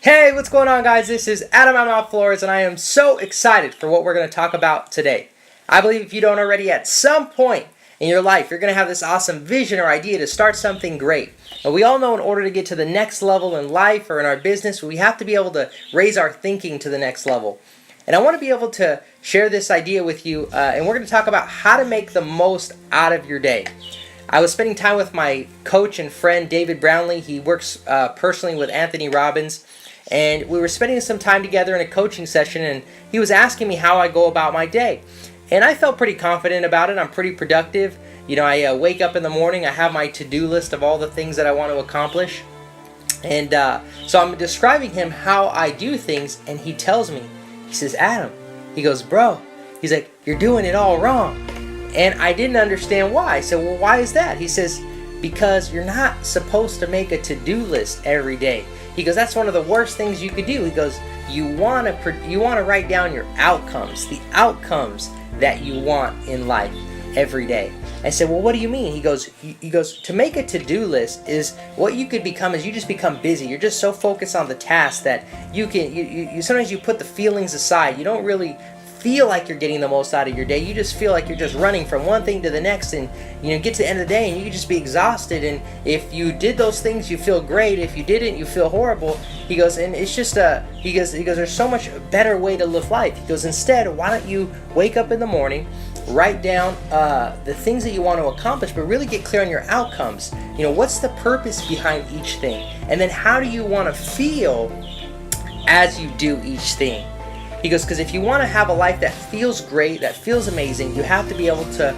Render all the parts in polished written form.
Hey, what's going on, guys? This is Adam Flores, and I am so excited for what we're going to talk about today. I believe if you don't already, at some point in your life, you're going to have this awesome vision or idea to start something great. And we all know in order to get to the next level in life or in our business, we have to be able to raise our thinking to the next level. And I want to be able to share this idea with you, and we're going to talk about how to make the most out of your day. I was spending time with my coach and friend, David Brownlee. He works personally with Anthony Robbins. And we were spending some time together in a coaching session, and he was asking me how I go about my day. And I felt pretty confident about it. I'm pretty productive. You know, I wake up in the morning, I have my to-do list of all the things that I want to accomplish. And so I'm describing him how I do things, and he tells me, he says, Adam, he goes, bro, he's like, you're doing it all wrong. And I didn't understand why. I said, well, why is that? He says, because you're not supposed to make a to-do list every day. He goes, that's one of the worst things you could do. He goes, you want to write down your outcomes, the outcomes that you want in life every day. I said, well, what do you mean? He goes, to make a to-do list is what you could become is you just become busy. You're just so focused on the task that you sometimes you put the feelings aside. You don't really feel like you're getting the most out of your day. You just feel like you're just running from one thing to the next, and get to the end of the day and you can just be exhausted. And if you did those things, you feel great. If you didn't, you feel horrible. He goes, and it's just he goes, there's so much better way to live life. He goes, instead, why don't you wake up in the morning, write down the things that you want to accomplish, but really get clear on your outcomes. What's the purpose behind each thing, and then how do you want to feel as you do each thing. He goes, because if you want to have a life that feels great, that feels amazing, you have to be able to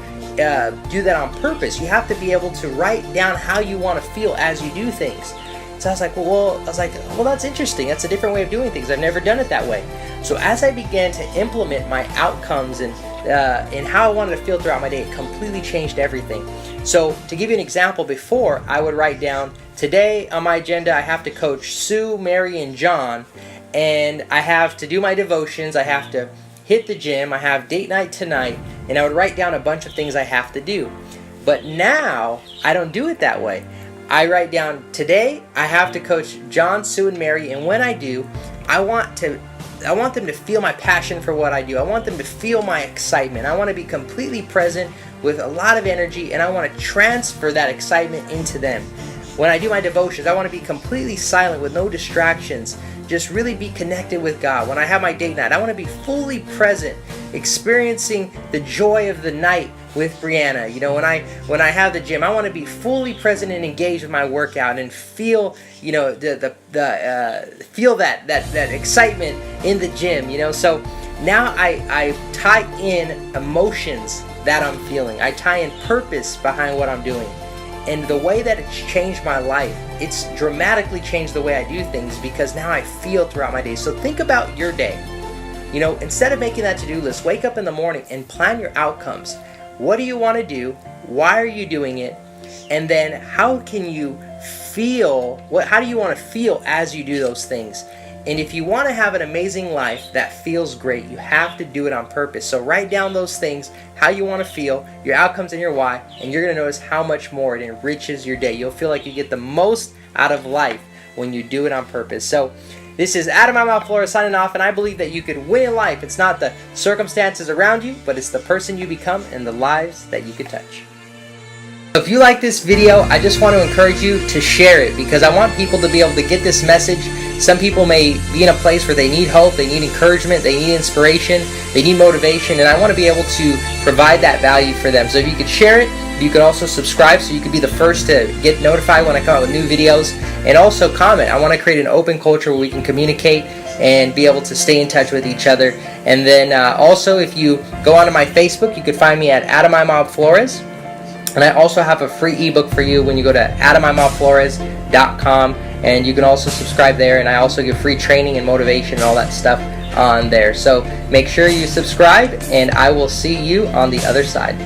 do that on purpose. You have to be able to write down how you want to feel as you do things. So I was like, well, that's interesting. That's a different way of doing things. I've never done it that way. So as I began to implement my outcomes and how I wanted to feel throughout my day, it completely changed everything. So to give you an example, before I would write down, today on my agenda, I have to coach Sue, Mary, and John. And I have to do my devotions, I have to hit the gym, I have date night tonight, and I would write down a bunch of things I have to do. But now, I don't do it that way. I write down, today, I have to coach John, Sue, and Mary, and when I do, I want them to feel my passion for what I do. I want them to feel my excitement. I want to be completely present with a lot of energy, and I want to transfer that excitement into them. When I do my devotions, I want to be completely silent with no distractions. Just really be connected with God. When I have my date night, I want to be fully present, experiencing the joy of the night with Brianna. When I have the gym, I want to be fully present and engaged with my workout and feel, feel that excitement in the gym. So now I tie in emotions that I'm feeling. I tie in purpose behind what I'm doing. And the way that it's changed my life, it's dramatically changed the way I do things, because now I feel throughout my day. So think about your day. Instead of making that to-do list, wake up in the morning and plan your outcomes. What do you want to do? Why are you doing it? And then how can you feel? How do you want to feel as you do those things? And if you want to have an amazing life that feels great, you have to do it on purpose. So write down those things, how you want to feel, your outcomes and your why, and you're going to notice how much more it enriches your day. You'll feel like you get the most out of life when you do it on purpose. So this is Adam Flores signing off, and I believe that you could win in life. It's not the circumstances around you, but it's the person you become and the lives that you could touch. If you like this video, I just want to encourage you to share it, because I want people to be able to get this message. Some people may be in a place where they need hope, they need encouragement, they need inspiration, they need motivation, and I want to be able to provide that value for them. So if you could share it, you could also subscribe so you could be the first to get notified when I come out with new videos, and also comment. I want to create an open culture where we can communicate and be able to stay in touch with each other. And then also, if you go onto my Facebook, you could find me at Adam Flores. And I also have a free ebook for you when you go to adamimaflores.com, and you can also subscribe there, and I also give free training and motivation and all that stuff on there. So make sure you subscribe, and I will see you on the other side.